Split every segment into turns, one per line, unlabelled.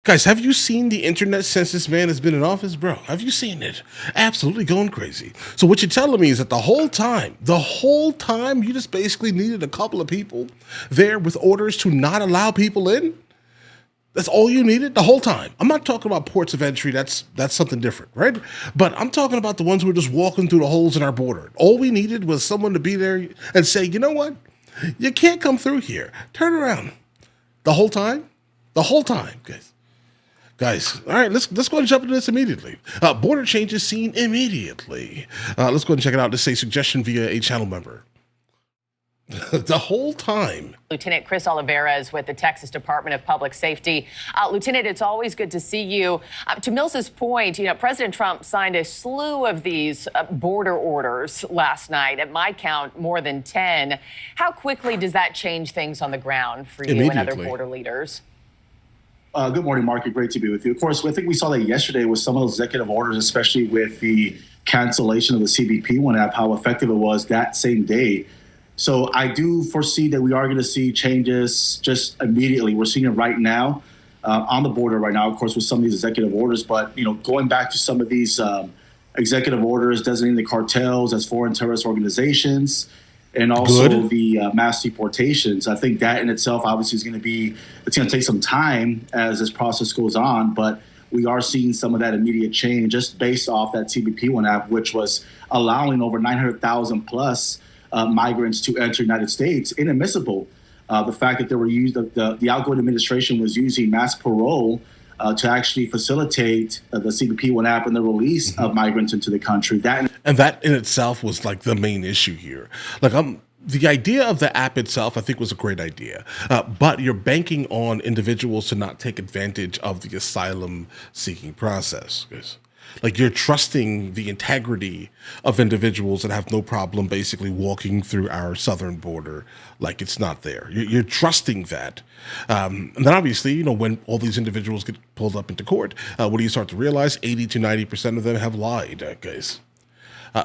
Guys, have you seen the internet since this man has been in office, bro? Have you seen it? Absolutely going crazy. So what you're telling me is that the whole time, you just basically needed a couple of people there with orders to not allow people in? That's all you needed the whole time. I'm not talking about ports of entry. That's something different, right? But I'm talking about the ones who were just walking through the holes in our border. All we needed was someone to be there and say, you know what? You can't come through here. Turn around. The whole time? The whole time, guys. Guys, all right, let's go and jump into this immediately. Border changes seen immediately. Let's go and check it out. Let's say suggestion via a channel member. The whole time.
Lieutenant Chris Oliveira is with the Texas Department of Public Safety. Lieutenant, it's always good to see you. To Mills's point, President Trump signed a slew of these border orders last night. At my count, more than 10. How quickly does that change things on the ground for you and other border leaders?
Good morning, Mark. Great to be with you. Of course, I think we saw that yesterday with some of those executive orders, especially with the cancellation of the CBP One app, how effective it was that same day. So I do foresee that we are going to see changes just immediately. We're seeing it right now on the border right now, of course, with some of these executive orders. But, going back to some of these executive orders designating the cartels as foreign terrorist organizations, and also the mass deportations. I think that in itself obviously is going to take some time as this process goes on, but we are seeing some of that immediate change just based off that CBP One app, which was allowing over 900,000 plus migrants to enter the United States, inadmissible. The fact that they were the outgoing administration was using mass parole to actually facilitate the CBP One app and the release of migrants into the country. That
in itself was like the main issue here. The idea of the app itself, I think, was a great idea. But you're banking on individuals to not take advantage of the asylum seeking process. Like, you're trusting the integrity of individuals that have no problem basically walking through our southern border like it's not there. You're trusting that. And then obviously, when all these individuals get pulled up into court, what do you start to realize? 80 to 90% of them have lied, guys.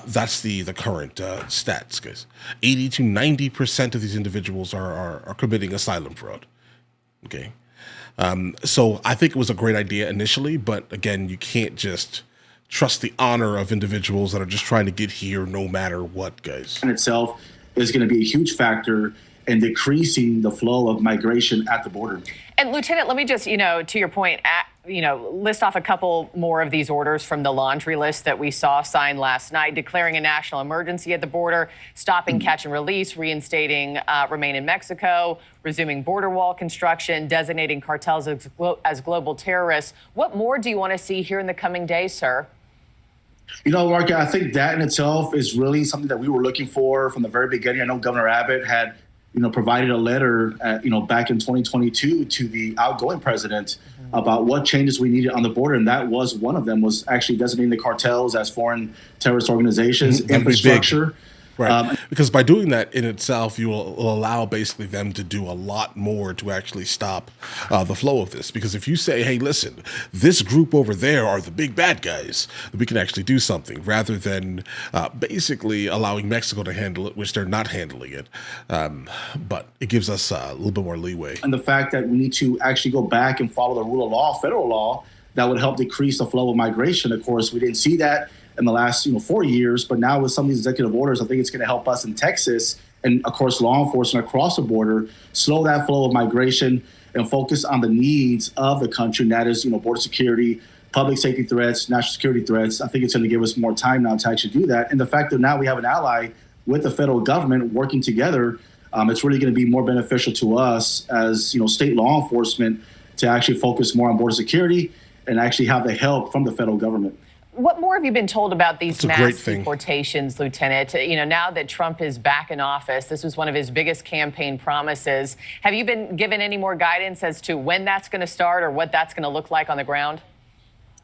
That's the current stats, guys. 80 to 90% of these individuals are committing asylum fraud. Okay. So I think it was a great idea initially, but again, you can't just trust the honor of individuals that are just trying to get here no matter what, guys.
In itself is going to be a huge factor in decreasing the flow of migration at the border.
And Lieutenant, let me just, to your point, list off a couple more of these orders from the laundry list that we saw signed last night, declaring a national emergency at the border, stopping catch and release, reinstating remain in Mexico, resuming border wall construction, designating cartels as global terrorists. What more do you want to see here in the coming days, sir?
Mark, I think that in itself is really something that we were looking for from the very beginning. I know Governor Abbott had provided a letter, back in 2022 to the outgoing president about what changes we needed on the border. And that was one of them, was actually designating the cartels as foreign terrorist organizations, infrastructure.
Right. Because by doing that in itself, you will allow basically them to do a lot more to actually stop the flow of this. Because if you say, hey, listen, this group over there are the big bad guys, we can actually do something rather than basically allowing Mexico to handle it, which they're not handling it. But it gives us a little bit more leeway.
And the fact that we need to actually go back and follow the rule of law, federal law, that would help decrease the flow of migration. Of course, we didn't see that in the last 4 years, but now with some of these executive orders, I think it's going to help us in Texas and, of course, law enforcement across the border slow that flow of migration and focus on the needs of the country. And that is, border security, public safety threats, national security threats. I think it's going to give us more time now to actually do that. And the fact that now we have an ally with the federal government working together, it's really going to be more beneficial to us as state law enforcement to actually focus more on border security and actually have the help from the federal government.
What more have you been told about these mass deportations, Lieutenant? Now that Trump is back in office, this was one of his biggest campaign promises. Have you been given any more guidance as to when that's going to start or what that's going to look like on the ground?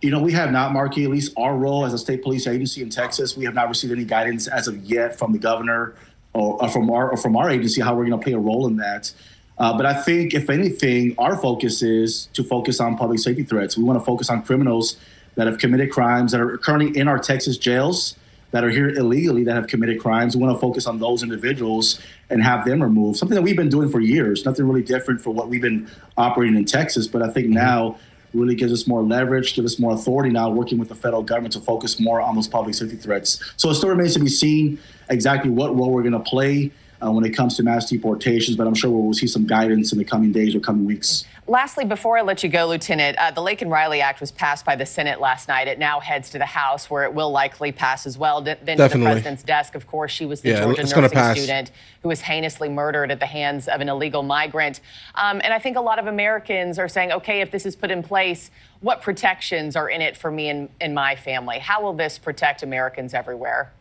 We have not, Marky. At least our role as a state police agency in Texas, we have not received any guidance as of yet from the governor or from our agency how we're going to play a role in that. But I think, if anything, our focus is to focus on public safety threats. We want to focus on criminals that have committed crimes that are currently in our Texas jails, that are here illegally, that have committed crimes. We want to focus on those individuals and have them removed. Something that we've been doing for years, nothing really different for what we've been operating in Texas. But I think now really gives us more leverage, gives us more authority now working with the federal government to focus more on those public safety threats. So it still remains to be seen exactly what role we're going to play when it comes to mass deportations, but I'm sure we'll see some guidance in the coming days or coming weeks.
Lastly, before I let you go, Lieutenant, the Laken-Riley Act was passed by the Senate last night. It now heads to the House, where it will likely pass as well. Then to the president's desk, of course, she was the Georgia nursing student who was heinously murdered at the hands of an illegal migrant. And I think a lot of Americans are saying, okay, if this is put in place, what protections are in it for me and my family? How will this protect Americans everywhere?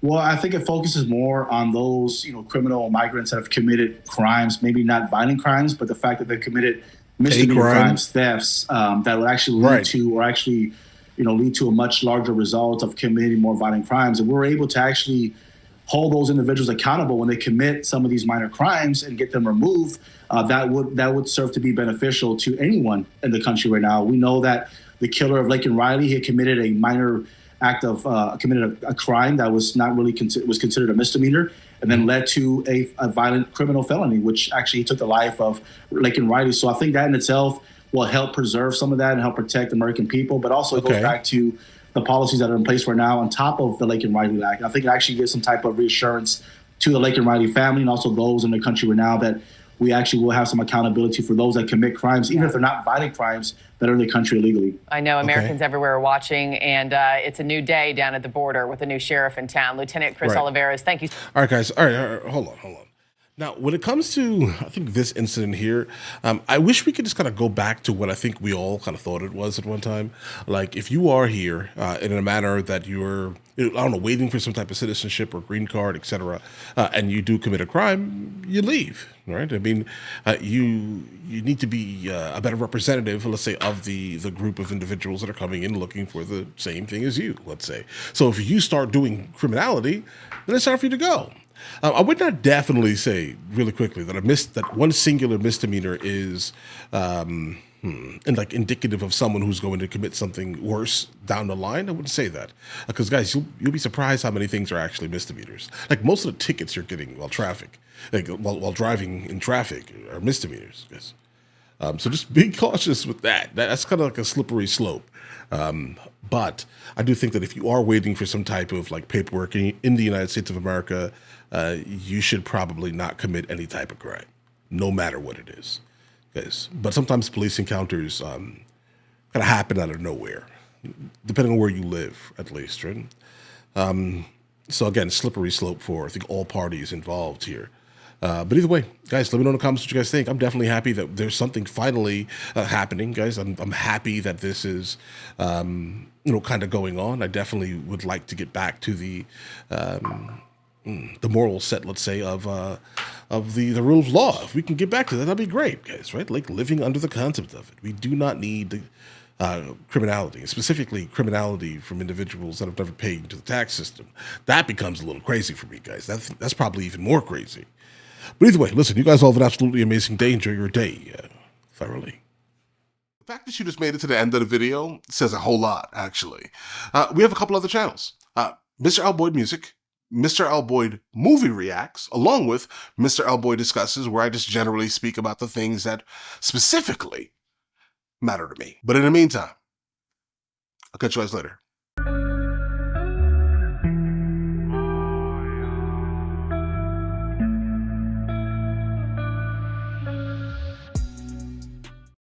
Well, I think it focuses more on those, criminal migrants that have committed crimes, maybe not violent crimes, but the fact that they've committed misdemeanor crimes, thefts, that would actually lead to, or actually, lead to a much larger result of committing more violent crimes. And we're able to actually hold those individuals accountable when they commit some of these minor crimes and get them removed. That would serve to be beneficial to anyone in the country right now. We know that the killer of Laken-Riley, he had committed a minor act of committed a crime that was not really was considered a misdemeanor, and then led to a violent criminal felony, which actually took the life of Laken-Riley. So I think that in itself will help preserve some of that and help protect American people. But also it goes back to the policies that are in place right now on top of the Laken-Riley Act. I think it actually gives some type of reassurance to the Laken-Riley family and also those in the country right now that we actually will have some accountability for those that commit crimes, even if they're not violent crimes, that are in the country illegally.
I know Americans everywhere are watching, and it's a new day down at the border with a new sheriff in town. Lieutenant Chris Oliveras, thank you.
All right, guys. All right. Hold on. Now, when it comes to, I think, this incident here, I wish we could just kind of go back to what I think we all kind of thought it was at one time. Like, if you are here in a manner that you're, I don't know, waiting for some type of citizenship or green card, et cetera, and you do commit a crime, you leave, right? I mean, you need to be a better representative, let's say, of the group of individuals that are coming in looking for the same thing as you, let's say. So if you start doing criminality, then it's time for you to go. I would not definitely say really quickly that one singular misdemeanor is indicative of someone who's going to commit something worse down the line. I wouldn't say that because guys, you'll be surprised how many things are actually misdemeanors. Like most of the tickets you're getting while driving in traffic are misdemeanors, guys. So just be cautious with that. That's kind of like a slippery slope. But I do think that if you are waiting for some type of like paperwork in the United States of America, you should probably not commit any type of crime, no matter what it is. Guys. But sometimes police encounters kind of happen out of nowhere, depending on where you live, at least, right? So again, slippery slope for, I think, all parties involved here. But either way, guys, let me know in the comments what you guys think. I'm definitely happy that there's something finally happening, guys. I'm happy that this is, kind of going on. I definitely would like to get back to the moral set, let's say, of the rule of law. If we can get back to that, that'd be great, guys, right? Like living under the concept of it. We do not need criminality, specifically criminality from individuals that have never paid into the tax system. That becomes a little crazy for me, guys. That's probably even more crazy. But either way, listen, you guys all have an absolutely amazing day. Enjoy your day thoroughly. The fact that you just made it to the end of the video says a whole lot, actually. We have a couple other channels. MrLboyd Music, MrLboyd Movie Reacts, along with MrLboyd Discusses, where I just generally speak about the things that specifically matter to me. But in the meantime, I'll catch you guys later.